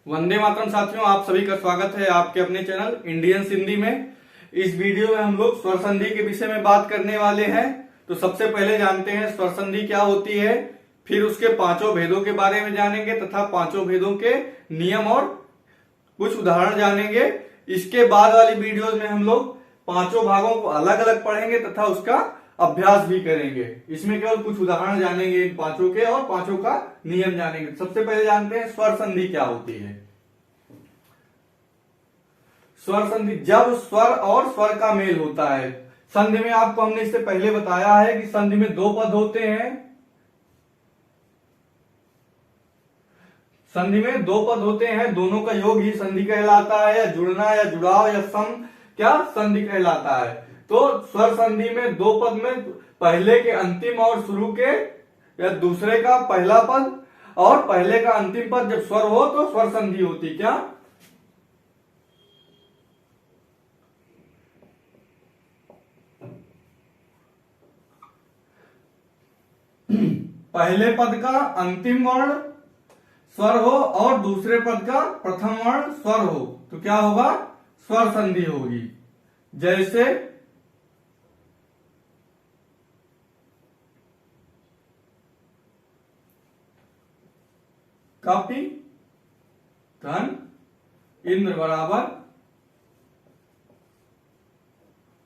वंदे मातरम साथियों, आप सभी का स्वागत है आपके अपने चैनल इंडियन हिंदी में। इस वीडियो में हम लोग स्वर संधि के विषय में बात करने वाले हैं। तो सबसे पहले जानते हैं स्वर संधि क्या होती है, फिर उसके पांचों भेदों के बारे में जानेंगे तथा पांचों भेदों के नियम और कुछ उदाहरण जानेंगे। इसके बाद वाली वीडियोस में हम लोग पांचों भागों को अलग अलग पढ़ेंगे तथा उसका अभ्यास भी करेंगे। इसमें केवल कुछ उदाहरण जानेंगे इन पांचों के और पांचों का नियम जानेंगे। सबसे पहले जानते हैं स्वर संधि क्या होती है। स्वर संधि जब स्वर और स्वर का मेल होता है। संधि में आपको हमने इससे पहले बताया है कि संधि में दो पद होते हैं। संधि में दो पद होते हैं, दोनों का योग ही संधि कहलाता है। या जुड़ना या जुड़ाव या सम क्या संधि कहलाता है। तो स्वर संधि में दो पद में पहले के अंतिम और शुरू के या दूसरे का पहला पद और पहले का अंतिम पद जब स्वर हो तो स्वर संधि होती। क्या पहले पद का अंतिम वर्ण स्वर हो और दूसरे पद का प्रथम वर्ण स्वर हो तो क्या होगा, स्वर संधि होगी। जैसे कपि धन इंद्र बराबर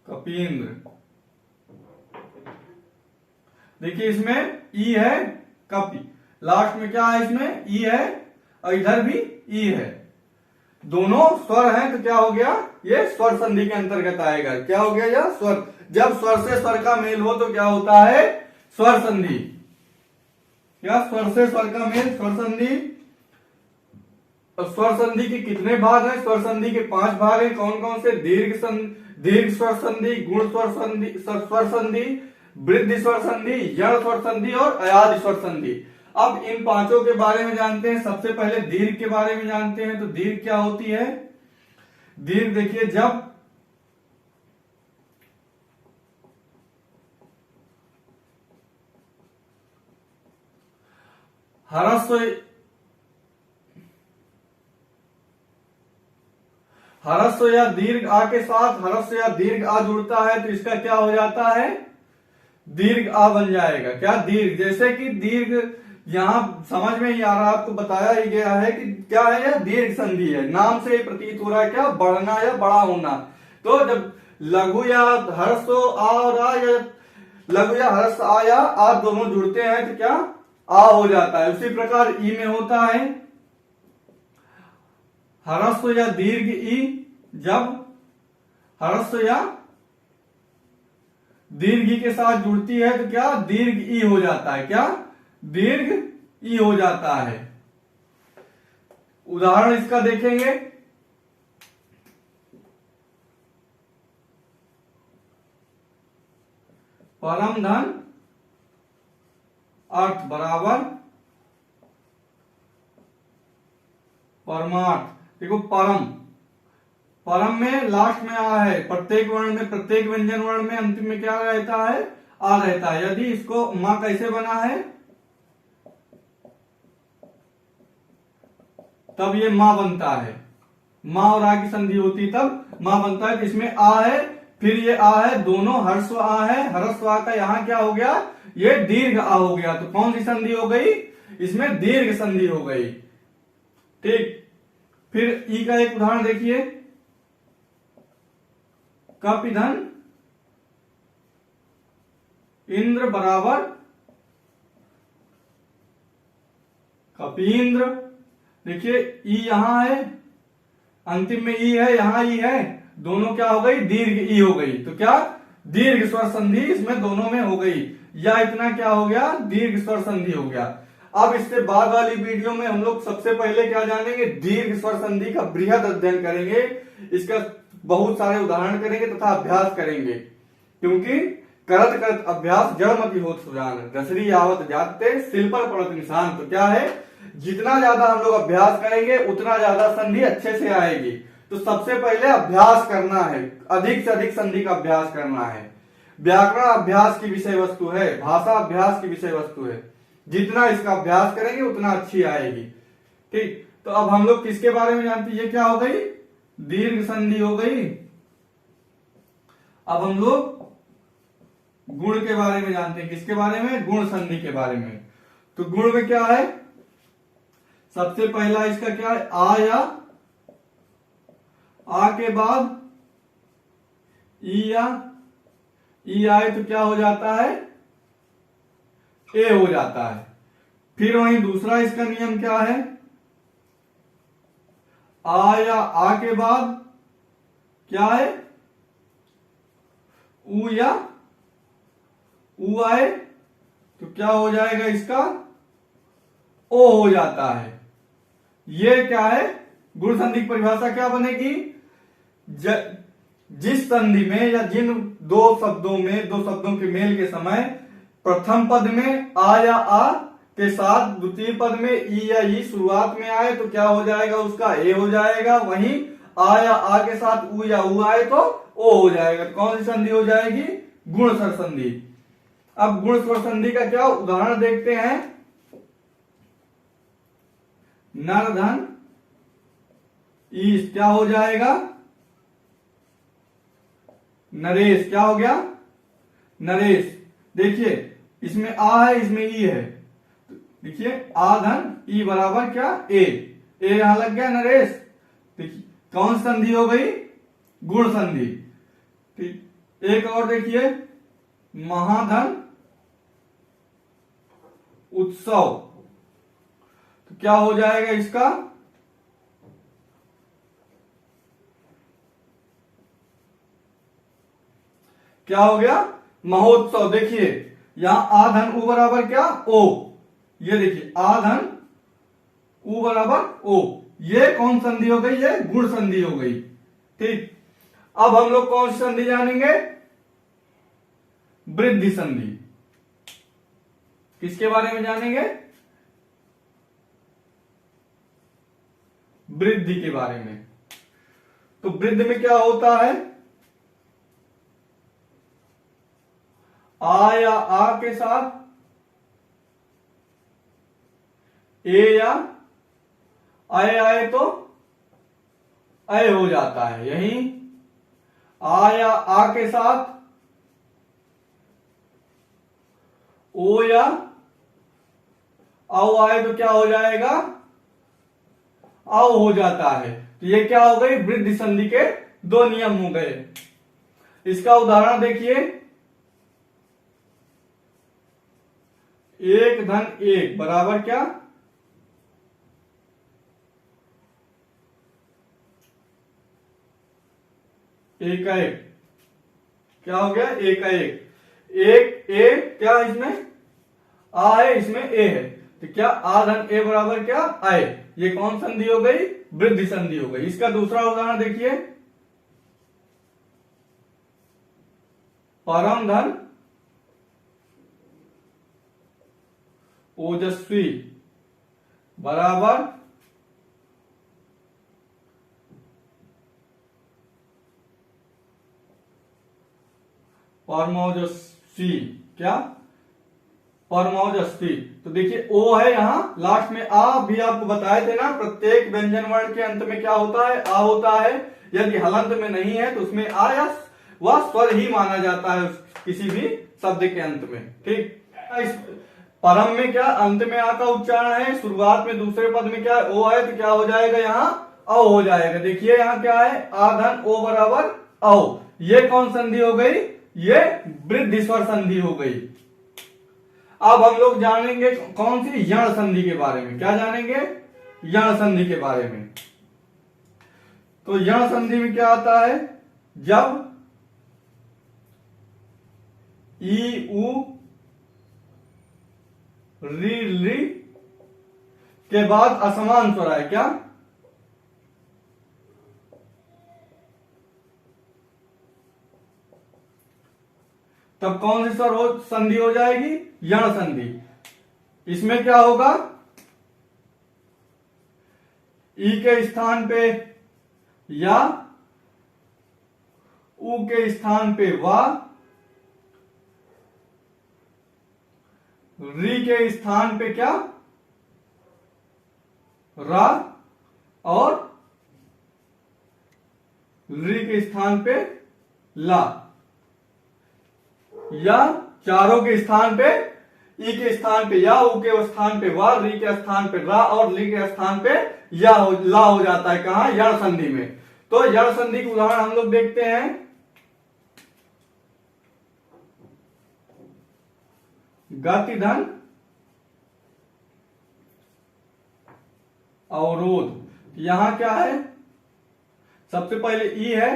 कपींद्र। देखिए इसमें ई है कपि, लास्ट में क्या है, इसमें ई है और इधर भी ई है। दोनों स्वर हैं तो क्या हो गया, ये स्वर संधि के अंतर्गत आएगा। क्या हो गया, यह स्वर। जब स्वर से स्वर का मेल हो तो क्या होता है, स्वर संधि। क्या स्वर से स्वर का मेल, स्वर संधि। स्वर संधि के कितने भाग हैं, स्वर संधि के 5 भाग हैं। कौन कौन से, दीर्घ स्वर संधि, गुण स्वर संधि, स्वर संधि, वृद्धि स्वर संधि, जड़ स्वर संधि और अयादि स्वर संधि। अब इन पांचों के बारे में जानते हैं। सबसे पहले दीर्घ के बारे में जानते हैं। तो दीर्घ क्या होती है। दीर्घ देखिए जब ह्रस्व या दीर्घ आ के साथ ह्रस्व या दीर्घ आ जुड़ता है तो इसका क्या हो जाता है, दीर्घ आ बन जाएगा। क्या दीर्घ, जैसे कि दीर्घ यहां समझ में ही आ रहा, आपको बताया ही गया है कि क्या है, यह दीर्घ संधि है। नाम से ही प्रतीत हो रहा है क्या, बढ़ना या बड़ा होना। तो जब लघु या ह्रस्व आ और आ या लघु या ह्रस्व आ या आ दोनों जुड़ते हैं तो क्या आ हो जाता है। उसी प्रकार ई में होता है ह्रस्व या दीर्घ ई, जब ह्रस्व या दीर्घ ई के साथ जुड़ती है तो क्या दीर्घ ई हो जाता है। क्या दीर्घ ई हो जाता है। उदाहरण इसका देखेंगे। परम धन अर्थ बराबर परमार्थ। देखो परम, परम में लास्ट में आ है, प्रत्येक वर्ण में, प्रत्येक व्यंजन वर्ण में अंतिम में क्या रहता है, आ रहता है। यदि इसको मां कैसे बना है, तब ये मां बनता है। मां और आ की संधि होती तब मां बनता है। इसमें आ है, फिर ये आ है, दोनों ह्रस्व आ है। ह्रस्व आ का यहां क्या हो गया, ये दीर्घ आ हो गया। तो कौन सी संधि हो गई, इसमें दीर्घ संधि हो गई। ठीक, फिर ई का एक उदाहरण देखिए। कपि धन इंद्र बराबर कपींद्र। देखिए ई यहां है, अंतिम में ई है, यहां ई है, दोनों क्या हो गई, दीर्घ ई हो गई। तो क्या दीर्घ स्वर संधि इसमें दोनों में हो गई। या इतना क्या हो गया, दीर्घ स्वर संधि हो गया। अब इससे बाद वाली वीडियो में हम लोग सबसे पहले क्या जानेंगे, दीर्घ स्वर संधि का बृहद अध्ययन करेंगे। इसका बहुत सारे उदाहरण करेंगे तथा अभ्यास करेंगे। क्योंकि करत करत अभ्यास जड़मति होत सुजान, रसरी आवत जाते सिल पर पड़त निशान। तो क्या है, जितना ज्यादा हम लोग अभ्यास करेंगे उतना ज्यादा संधि अच्छे से आएगी। तो सबसे पहले अभ्यास करना है, अधिक से अधिक संधि का अभ्यास करना है। व्याकरण अभ्यास की विषय वस्तु है, भाषा अभ्यास की विषय वस्तु है। जितना इसका अभ्यास करेंगे उतना अच्छी आएगी। ठीक, तो अब हम लोग किसके बारे में जानते हैं, ये क्या हो गई, दीर्घ संधि हो गई। अब हम लोग गुण के बारे में जानते हैं, किसके बारे में, गुण संधि के बारे में। तो गुण में क्या है, सबसे पहला इसका क्या है, आ या आ के बाद ई या ई आए तो क्या हो जाता है, ए हो जाता है। फिर वहीं दूसरा इसका नियम क्या है, आ या आ के बाद क्या है, ऊ या ऊ आए तो क्या हो जाएगा, इसका ओ हो जाता है। ये क्या है, गुण संधि की परिभाषा क्या बनेगी, जिस संधि में या जिन दो शब्दों के मेल के समय प्रथम पद में आ या आ के साथ द्वितीय पद में ई या ई शुरुआत में आए तो क्या हो जाएगा, उसका ए हो जाएगा। वहीं आ या आ के साथ ऊ या ऊ आए तो ओ हो जाएगा। तो कौन सी संधि हो जाएगी, गुण स्वर संधि। अब गुण स्वर संधि का क्या उदाहरण देखते हैं, नर धन ईश क्या हो जाएगा, नरेश क्या हो गया, नरेश। देखिए इसमें आ है, इसमें ई है, देखिए आ धन ई बराबर क्या, ए यहां लग गया, नरेश। देखिए कौन संधि हो गई, गुण संधि। ठीक, एक और देखिए, महाधन उत्सव तो क्या हो जाएगा इसका, क्या हो गया, महोत्सव। देखिए यहां आ धन ऊ बराबर क्या, ओ, ये देखिए आ धन ऊ बराबर ओ, ये कौन संधि हो गई, ये गुण संधि हो गई। ठीक, अब हम लोग कौन सी संधि जानेंगे, वृद्धि संधि। किसके बारे में जानेंगे, वृद्धि के बारे में। तो वृद्धि में क्या होता है, आ या आ के साथ ए या आए आए तो अय हो जाता है। यही आ या आ के साथ ओ या औ आए तो क्या हो जाएगा, औ हो जाता है। तो ये क्या हो गई, वृद्धि संधि के दो नियम हो गए। इसका उदाहरण देखिए, एक धन एक बराबर क्या, एक एक, क्या हो गया, एक एक ए क्या, इसमें आ है, इसमें ए है, तो क्या आ धन ए बराबर क्या, आए। ये कौन संधि हो गई, वृद्धि संधि हो गई। इसका दूसरा उदाहरण देखिए, परम धन ओजस्वी बराबर परमोजस्वी, क्या, परमोजस्वी। तो देखिए ओ है यहां लास्ट में, आ भी आपको बताए थे ना, प्रत्येक व्यंजन वर्ण के अंत में क्या होता है, आ होता है। यदि हलंत में नहीं है तो उसमें आ या वह स्वर ही माना जाता है किसी भी शब्द के अंत में। ठीक, इस परम में क्या, अंत में आ का उच्चारण है, शुरुआत में दूसरे पद में क्या ओ है तो क्या हो जाएगा, यहाँ औ हो जाएगा। देखिए यहाँ क्या है, आ धन ओ बराबर औ। ये कौन संधि हो गई, ये वृद्धि स्वर संधि हो गई। अब हम लोग जानेंगे कौन सी, यण संधि के बारे में। क्या जानेंगे, यण संधि के बारे में। तो यण संधि में क्या आता है, जब ई उ री के बाद असमान स्वर आए, क्या, तब कौन सी स्वर संधि हो जाएगी, यण संधि। इसमें क्या होगा, ई के स्थान पे या उ के स्थान पे वा, री के स्थान पे क्या, रा, और री के स्थान पे ला, या चारों के स्थान पे ई के स्थान पे या, ऊ के स्थान पे वा, री के स्थान पे रा और ली के स्थान पे या ला हो जाता है। कहा? यण संधि में। तो यण संधि के उदाहरण हम लोग देखते हैं। गति धन अवरोध। यहां क्या है? सबसे पहले ई है,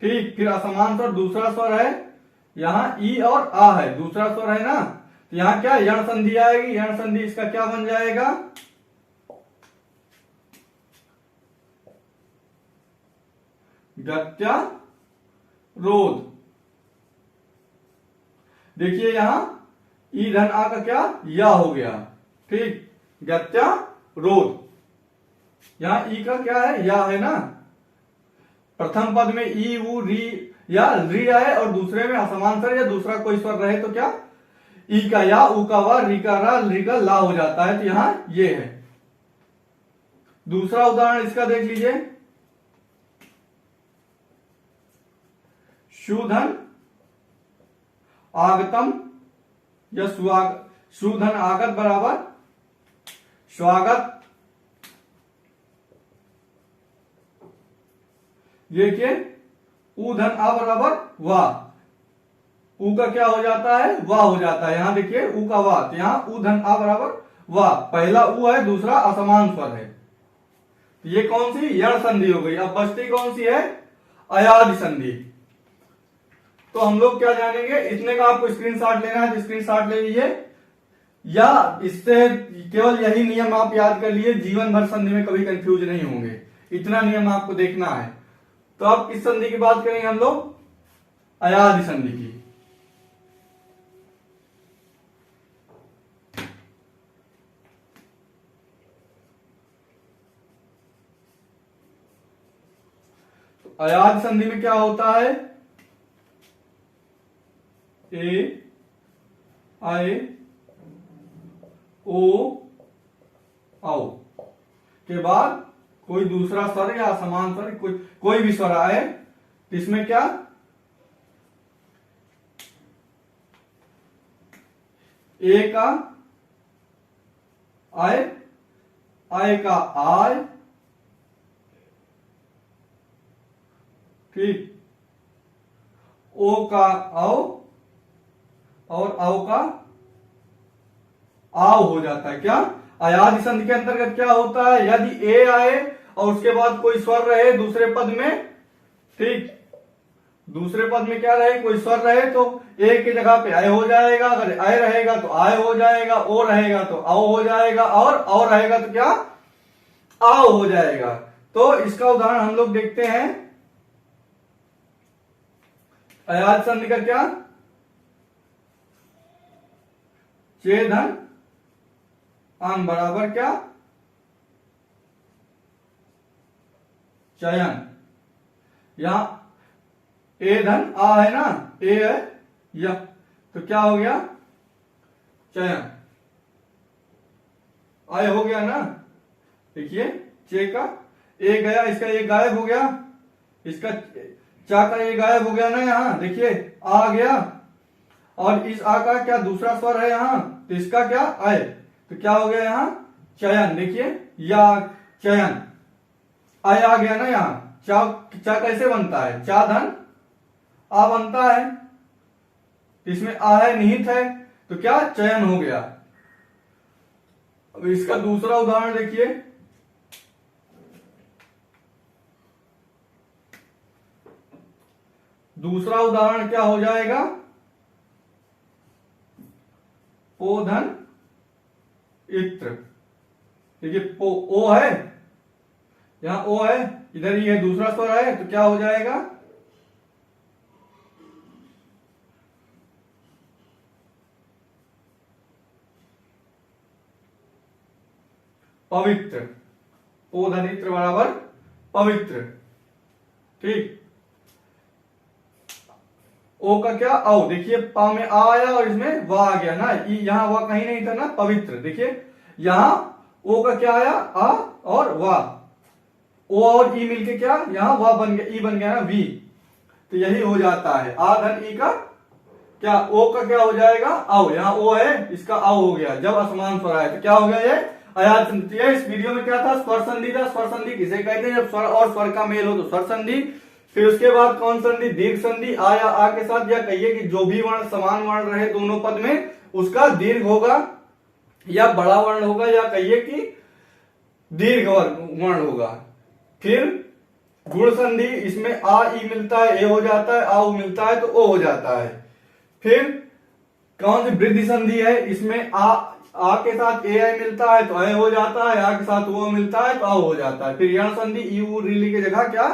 ठीक, फिर असमान स्वर दूसरा स्वर है, यहां ई और आ है, दूसरा स्वर है ना, तो यहां क्या यण संधि आएगी। यण संधि इसका क्या बन जाएगा? गत्यारोध। देखिए यहां ई धन आ का क्या या हो गया, ठीक, गत्यारोध। यहां ई का क्या है? या है ना। प्रथम पद में ई उ री या री आए और दूसरे में असमान स्वर या दूसरा कोई स्वर रहे तो क्या ई का या, ऊ का वा, री का रा, री का ला हो जाता है। तो यहां ये है। दूसरा उदाहरण इसका देख लीजिए। शुधन आगतम या शुधन आगत बराबर स्वागत। ये के ऊ धन आ बराबर वाह। ऊ का क्या हो जाता है? वाह हो जाता है। यहां देखिए ऊ का वाह, तो यहां ऊ धन आ बराबर वाह। पहला ऊ है, दूसरा असमान स्वर है। तो ये कौन सी यण संधि हो गई। अब बचती कौन सी है? अयादि संधि। तो हम लोग क्या जानेंगे, इतने का आपको स्क्रीनशॉट लेना है तो स्क्रीनशॉट ले लीजिए, या इससे केवल यही नियम आप याद कर लिए, जीवन भर संधि में कभी कंफ्यूज नहीं होंगे। इतना नियम आपको देखना है। तो अब किस संधि की बात करेंगे हम लोग? अयादि संधि की। तो अयादि संधि में क्या होता है? ए आए ओ आओ के बाद कोई दूसरा स्वर या समान स्वर, कोई भी स्वर आए, इसमें क्या ए का आए, आए का आय, ठीक, ओ का आओ और आओ का आओ हो जाता है। क्या अयादि संधि के अंतर्गत क्या होता है? यदि ए आए और उसके बाद कोई स्वर रहे दूसरे पद में, ठीक, दूसरे पद में क्या रहे? कोई स्वर रहे तो ए की जगह पे आय हो जाएगा। अगर आय रहेगा तो आय हो जाएगा, ओ रहेगा तो आओ हो जाएगा, और रहेगा तो क्या आओ हो जाएगा। तो इसका उदाहरण हम लोग देखते हैं। अयादि संधि का क्या? चे धन आन बराबर क्या चयन। यहां ए धन आ है ना, ए है या, तो क्या हो गया चयन, आय हो गया ना। देखिए चे का ए गया, इसका ए गायब हो गया, इसका चा का ए गायब हो गया ना। यहां देखिए आ गया, और इस आ का क्या दूसरा स्वर है यहां, तो इसका क्या आय, तो क्या हो गया यहां चयन। देखिए या चयन, आय आ गया ना। यहां चा कैसे बनता है? चा धन आ बनता है, इसमें आ है निहित है, तो क्या चयन हो गया। अब इसका दूसरा उदाहरण देखिए। दूसरा उदाहरण क्या हो जाएगा? ओ धन इत्र। देखिए ओ है, यहां ओ है, इधर ये दूसरा स्वर है, तो क्या हो जाएगा पवित्र। ओ धन इत्र बराबर पवित्र, ठीक। ओ का क्या आओ, देखिए पा में आ आया और इसमें वा आ गया ना, यहां वा कहीं नहीं था ना, पवित्र। देखिए यहां ओ का क्या आया आ और वाह, ओ और ई मिलके क्या यहाँ वाह बन गया, ई बन गया ना वी। तो यही हो जाता है आ धन ई का क्या, ओ का क्या हो जाएगा आओ, यहाँ ओ है इसका आओ हो गया जब असमान स्वर आए तो क्या हो गया ये अयात संधि। इस वीडियो में क्या था स्वर संधि था। स्वर संधि किसे कहते हैं, जब स्वर और स्वर का मेल हो तो स्वर संधि। फिर उसके बाद कौन संधि, दीर्घ संधि, आ या आ के साथ, या कहिए कि जो भी वर्ण समान वर्ण रहे दोनों पद में उसका दीर्घ होगा या बड़ा वर्ण होगा, या कहिए कि दीर्घ वर्ण होगा। फिर गुण संधि, इसमें आ ई मिलता है ए हो जाता है, आ उ मिलता है तो ओ हो जाता है। फिर कौन सी वृद्धि संधि है, इसमें आ के साथ ए आई मिलता है तो ए हो जाता है, आ के साथ वो मिलता है तो आ हो जाता है। फिर यण संधि ई उ रीली की जगह क्या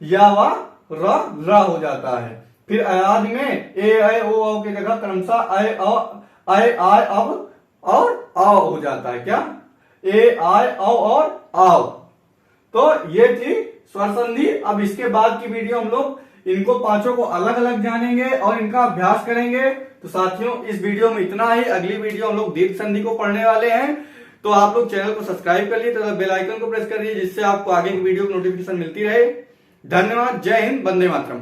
या वा रा हो जाता है। फिर अयाद में ए ऐ ओ की जगह क्रमशः ऐ आय अब और आओ हो जाता है, क्या ए आय औ और आओ। तो ये थी स्वर संधि। अब इसके बाद की वीडियो हम लोग इनको पांचों को अलग अलग जानेंगे और इनका अभ्यास करेंगे। तो साथियों इस वीडियो में इतना ही। अगली वीडियो हम लोग दीर्घ संधि को पढ़ने वाले हैं। तो आप लोग चैनल को सब्सक्राइब कर लिए तथा बेल आइकन को प्रेस कर लीजिए जिससे आपको आगे की वीडियो की नोटिफिकेशन मिलती रहे। धन्यवाद। जय हिंद। वंदे मातरम।